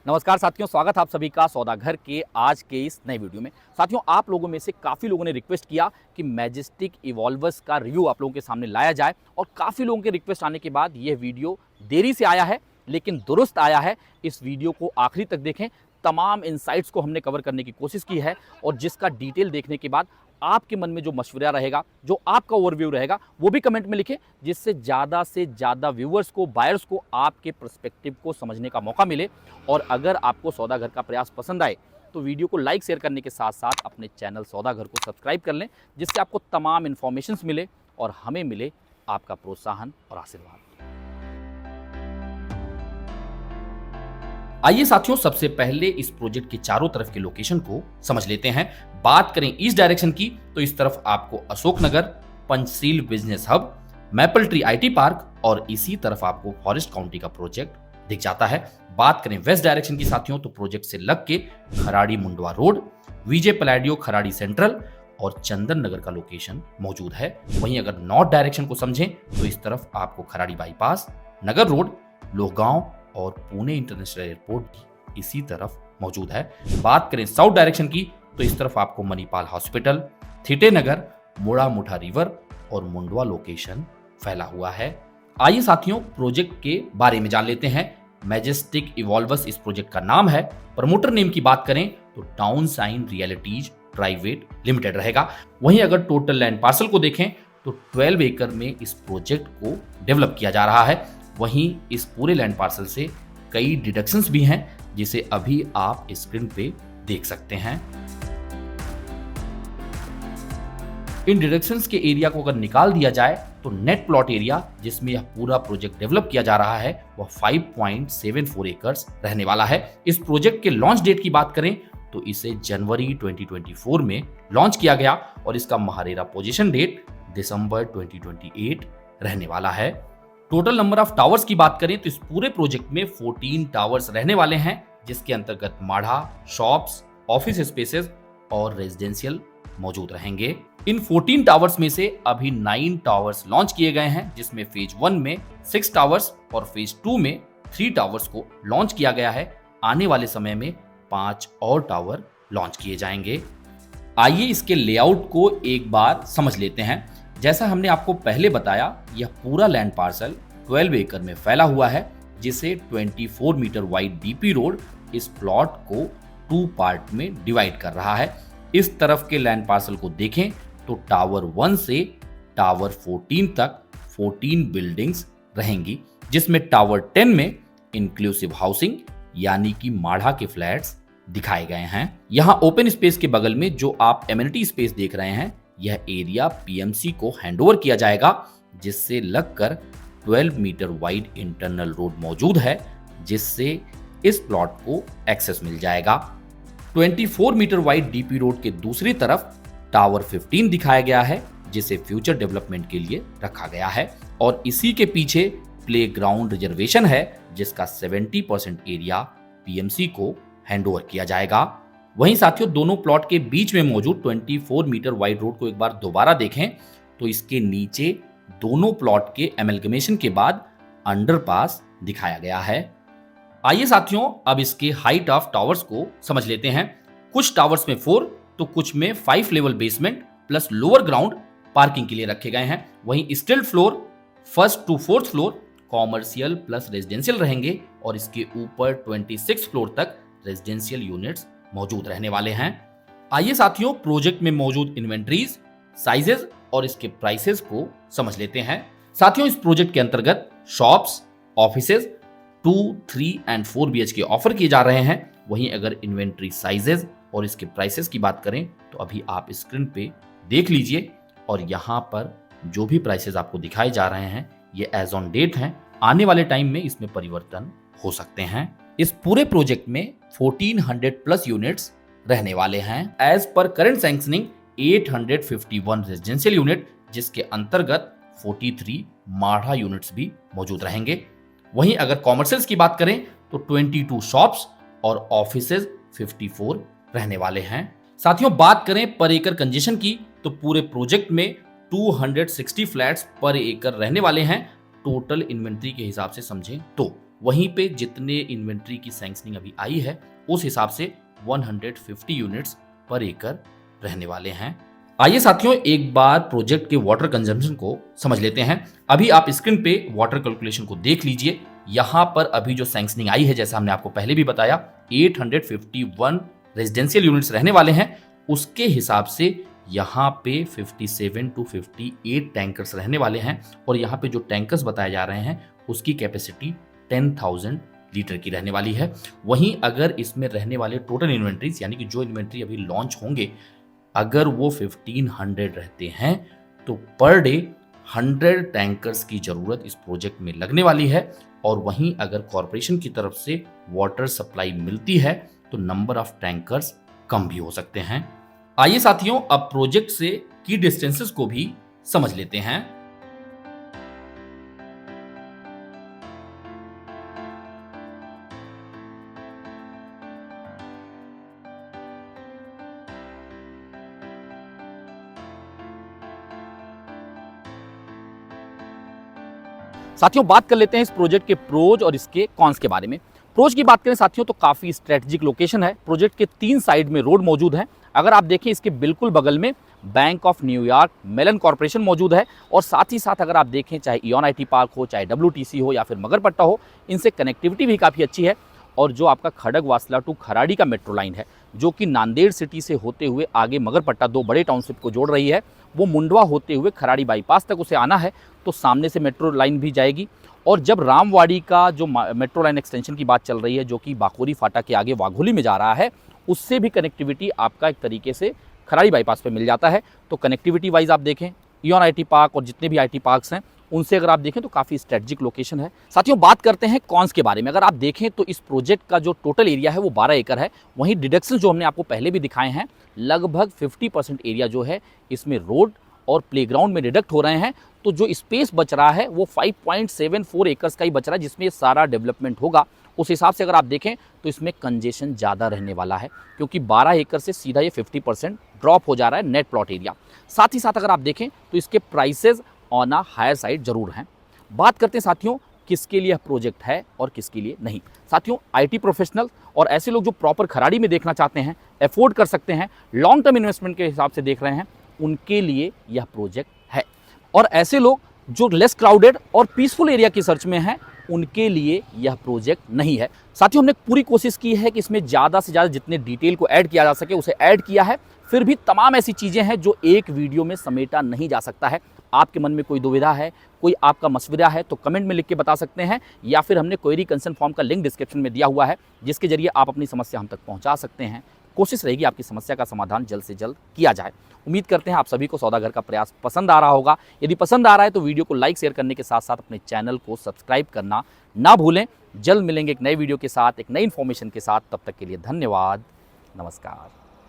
नमस्कार साथियों, स्वागत है आप सभी का सौदागर के आज के इस नए वीडियो में। साथियों, आप लोगों में से काफ़ी लोगों ने रिक्वेस्ट किया कि मैजेस्टिक इवॉल्वर्स का रिव्यू आप लोगों के सामने लाया जाए और काफ़ी लोगों के रिक्वेस्ट आने के बाद यह वीडियो देरी से आया है लेकिन दुरुस्त आया है। इस वीडियो को आखिरी तक देखें, तमाम इनसाइट्स को हमने कवर करने की कोशिश की है और जिसका डिटेल देखने के बाद आपके मन में जो मशवरा रहेगा, जो आपका ओवरव्यू रहेगा, वो भी कमेंट में लिखें, जिससे से ज़्यादा व्यूवर्स को, बायर्स को आपके पर्सपेक्टिव को समझने का मौका मिले। और अगर आपको सौदागर का प्रयास पसंद आए तो वीडियो को लाइक शेयर करने के साथ साथ अपने चैनल सौदागर को सब्सक्राइब कर लें, जिससे आपको तमाम इन्फॉर्मेशंस मिले और हमें मिले आपका प्रोत्साहन और आशीर्वाद। आइए साथियों, सबसे पहले इस प्रोजेक्ट के चारों तरफ के लोकेशन को समझ लेते हैं। बात करें ईस्ट डायरेक्शन की तो इस तरफ आपको Ashoknagar, Panchsheel business hub, maple tree IT park और इसी तरफ आपको फॉरेस्ट काउंटी का प्रोजेक्ट दिख जाता है। बात करें वेस्ट डायरेक्शन की साथियों तो प्रोजेक्ट से लग के खराड़ी मुंडवा रोड, विजय पलाडियो खराड़ी सेंट्रल और चंदन नगर का लोकेशन मौजूद है। वहीं अगर नॉर्थ डायरेक्शन को समझें तो इस तरफ आपको खराड़ी बाईपास, नगर रोड, लोहगांव और पुणे इंटरनेशनल एयरपोर्ट भी इसी तरफ मौजूद है। बात करें साउथ डायरेक्शन की तो इस तरफ आपको मणिपाल हॉस्पिटल, थिटे नगर, मोड़ा मुठा रिवर और मुंडवा लोकेशन फैला हुआ है। आइए साथियों, प्रोजेक्ट के बारे में जान लेते हैं। मैजेस्टिक इवॉल्वर्स इस प्रोजेक्ट का नाम है। प्रमोटर नेम की बात करें तो Town Sign Realities Private Limited रहेगा। वहीं अगर टोटल लैंड पार्सल को देखें तो 12 एकड़ में इस प्रोजेक्ट को डेवलप किया जा रहा है। वहीं इस पूरे लैंड पार्सल से कई डिडक्शंस भी हैं, जिसे अभी आप स्क्रीन पे देख सकते हैं। इन डिडक्शंस के एरिया को अगर निकाल दिया जाए तो नेट प्लॉट एरिया जिसमें यह पूरा प्रोजेक्ट डेवलप किया जा रहा है वह 5.74 एकर्स रहने वाला है। इस प्रोजेक्ट के लॉन्च डेट की बात करें तो इसे जनवरी 2024 में लॉन्च किया गया और इसका महारेरा पोजीशन डेट दिसंबर 2028 रहने वाला है। टोटल नंबर ऑफ टावर्स की बात करें तो इस पूरे प्रोजेक्ट में 14 टावर्स रहने वाले हैं, जिसके अंतर्गत माढ़ा, शॉप्स, ऑफिस स्पेसेस और रेजिडेंशियल मौजूद रहेंगे। इन 14 टावर्स में से अभी 9 टावर्स लॉन्च किए गए हैं, जिसमें फेज 1 में 6 टावर्स और फेज 2 में 3 टावर्स को लॉन्च किया गया है। आने वाले समय में 5 और टावर लॉन्च किए जाएंगे। आइए इसके लेआउट को एक बार समझ लेते हैं। जैसा हमने आपको पहले बताया, यह पूरा लैंड पार्सल 12 एकड़ में फैला हुआ है, जिसे 24 मीटर वाइड डीपी रोड इस प्लॉट को 2 पार्ट में डिवाइड कर रहा है। इस तरफ के लैंड पार्सल को देखें तो टावर 1 से टावर 14 तक 14 बिल्डिंग्स रहेंगी, जिसमें टावर 10 में इंक्लूसिव हाउसिंग यानी कि माढ़ा के फ्लैट्स दिखाए गए हैं। यहां ओपन स्पेस के बगल में जो आप एमिनिटी स्पेस देख रहे हैं, यह एरिया पीएमसी को हैंडओवर किया जाएगा, जिससे लगकर 12 मीटर वाइड इंटरनल रोड मौजूद है, जिससे इस प्लॉट को एक्सेस मिल जाएगा। 24 मीटर वाइड डीपी रोड के दूसरी तरफ टावर 15 दिखाया गया है, जिसे फ्यूचर डेवलपमेंट के लिए रखा गया है और इसी के पीछे प्लेग्राउंड रिजर्वेशन है, जिसका 70% एरिया पीएमसी को हैंडओवर किया जाएगा। वहीं साथियों, दोनों प्लॉट के बीच में मौजूद 24 मीटर वाइड रोड को एक बार दोबारा देखें तो इसके नीचे दोनों प्लॉट के एमलगमेशन के बाद अंडरपास दिखाया गया है। आइए साथियों, अब इसके हाइट ऑफ टावर्स को समझ लेते हैं। कुछ टावर्स में 4 तो कुछ में 5 level basement plus lower ground parking के लिए रखे गए हैं। वहीं स्टिल्ट floor 1st to 4th floor commercial plus residential रहेंगे और इसके ऊपर 26 फ्लोर तक रेजिडेंशियल यूनिट्स मौजूद रहने वाले हैं। आइए साथियों, प्रोजेक्ट में मौजूद इन्वेंट्रीज, साइजेस और इसके प्राइसेस को समझ लेते हैं। साथियों, इस प्रोजेक्ट के अंतर्गत shops, offices 2, 3 and 4 BHK offer किए जा रहे हैं। वहीं अगर इन्वेंट्री साइजेस और इसके प्राइसेस की बात करें तो अभी आप स्क्रीन पे देख लीजिए और यहाँ पर जो भी प्राइसेस आपको दिखाए जा रहे हैं ये एज ऑन डेट हैं। आने वाले टाइम में इसमें परिवर्तन हो सकते हैं। इस पूरे प्रोजेक्ट में 1400 प्लस यूनिट्स रहने वाले हैं। As per current sanctioning 851 residential unit, जिसके अंतर्गत 43 माढ़ा यूनिट्स भी मौजूद रहेंगे। वहीं अगर कॉमर्शियल्स की बात करें तो 22 शॉप्स और ऑफिसेज 54 रहने वाले हैं। साथियों, बात करें पर एकड़ कंजेशन की तो पूरे प्रोजेक्ट में 260 फ्लैट्स पर एकड़ रहने वाले हैं। टोटल इन्वेंट्री के हिसाब से समझें तो वहीं पे जितने इन्वेंट्री की सैंक्शनिंग अभी आई है उस हिसाब से 150 यूनिट्स पर एकड़ रहने वाले हैं। आइए साथियों एक बार प्रोजेक्ट के वाटर कंजम्पशन को समझ लेते हैं। अभी आप स्क्रीन पे वाटर कैलकुलेशन को देख लीजिए। यहाँ पर अभी जो सैंक्शनिंग आई है, जैसा हमने आपको पहले भी बताया, 851 रेजिडेंशियल यूनिट्स रहने वाले हैं। उसके हिसाब से यहाँ पे 57 टू 58 टैंकर्स रहने वाले हैं और यहाँ पे जो टैंकर्स बताए जा रहे हैं उसकी कैपेसिटी 10,000 लीटर की रहने वाली है। वहीं अगर इसमें रहने वाले टोटल इन्वेंट्रीज यानी कि जो इन्वेंट्री अभी लॉन्च होंगे, अगर वो 1500 रहते हैं तो पर डे 100 टैंकर्स की जरूरत इस प्रोजेक्ट में लगने वाली है। और वहीं अगर कॉरपोरेशन की तरफ से वाटर सप्लाई मिलती है तो नंबर ऑफ टैंकर्स कम भी हो सकते हैं। आइए साथियों अब प्रोजेक्ट से की डिस्टेंसेस को भी समझ लेते हैं। साथियों बात कर लेते हैं इस प्रोजेक्ट के प्रोज और इसके कॉन्स के बारे में। प्रोज की बात करें साथियों तो काफ़ी स्ट्रेटेजिक लोकेशन है। प्रोजेक्ट के 3 साइड में रोड मौजूद हैं। अगर आप देखें इसके बिल्कुल बगल में Bank of New York Mellon Corporation मौजूद है और साथ ही साथ अगर आप देखें चाहे इयॉन आईटी पार्क हो, चाहे WTC हो या फिर मगरपट्टा हो, इनसे कनेक्टिविटी भी काफ़ी अच्छी है। और जो आपका खड़गवासला टू खराड़ी का मेट्रो लाइन है जो कि नांदेड़ सिटी से होते हुए आगे मगरपट्टा 2 बड़े टाउनशिप को जोड़ रही है, वो मुंडवा होते हुए खराड़ी बाईपास तक उसे आना है तो सामने से मेट्रो लाइन भी जाएगी। और जब रामवाड़ी का जो मेट्रो लाइन एक्सटेंशन की बात चल रही है जो कि बाकोरी फाटा के आगे वाघोली में जा रहा है, उससे भी कनेक्टिविटी आपका एक तरीके से खराड़ी बाईपास पे मिल जाता है। तो कनेक्टिविटी वाइज आप देखें इयॉन आईटी पार्क और जितने भी आईटी पार्क्स हैं उनसे अगर आप देखें तो काफ़ी स्ट्रेटजिक लोकेशन है। साथियों बात करते हैं कॉन्स के बारे में। अगर आप देखें तो इस प्रोजेक्ट का जो टोटल एरिया है वो 12 एकड़ है। वहीं डिडक्शन जो हमने आपको पहले भी दिखाए हैं, लगभग 50% एरिया जो है इसमें रोड और प्लेग्राउंड में डिडक्ट हो रहे हैं। तो जो स्पेस बच रहा है वो 5.74 एकर्स का ही बच रहा है जिसमें ये सारा डेवलपमेंट होगा। उस हिसाब से अगर आप देखें तो इसमें कंजेशन ज़्यादा रहने वाला है क्योंकि 12 एकड़ से सीधा ये 50% ड्रॉप हो जा रहा है नेट प्लॉट एरिया। साथ ही साथ अगर आप देखें तो इसके prices on a higher side जरूर हैं। बात करते हैं साथियों किसके लिए प्रोजेक्ट है और किसके लिए नहीं। साथियों आईटी प्रोफेशनल और ऐसे लोग जो प्रॉपर खराड़ी में देखना चाहते हैं, अफोर्ड कर सकते हैं, लॉन्ग टर्म इन्वेस्टमेंट के हिसाब से देख रहे हैं, उनके लिए यह प्रोजेक्ट है। और ऐसे लोग जो लेस क्राउडेड और पीसफुल एरिया की सर्च में हैं, उनके लिए यह प्रोजेक्ट नहीं है। साथियों हमने पूरी कोशिश की है कि इसमें ज़्यादा से ज़्यादा जितने डिटेल को ऐड किया जा सके उसे ऐड किया है। फिर भी तमाम ऐसी चीज़ें हैं जो एक वीडियो में समेटा नहीं जा सकता है। आपके मन में कोई दुविधा है, कोई आपका मशवरा है तो कमेंट में लिख के बता सकते हैं या फिर हमने क्वेरी कंसर्न फॉर्म का लिंक डिस्क्रिप्शन में दिया हुआ है जिसके जरिए आप अपनी समस्या हम तक पहुंचा सकते हैं। कोशिश रहेगी आपकी समस्या का समाधान जल्द से जल्द किया जाए। उम्मीद करते हैं आप सभी को सौदागर का प्रयास पसंद आ रहा होगा। यदि पसंद आ रहा है तो वीडियो को लाइक शेयर करने के साथ साथ अपने चैनल को सब्सक्राइब करना ना भूलें। जल्द मिलेंगे एक नए वीडियो के साथ, एक नई इन्फॉर्मेशन के साथ। तब तक के लिए धन्यवाद, नमस्कार।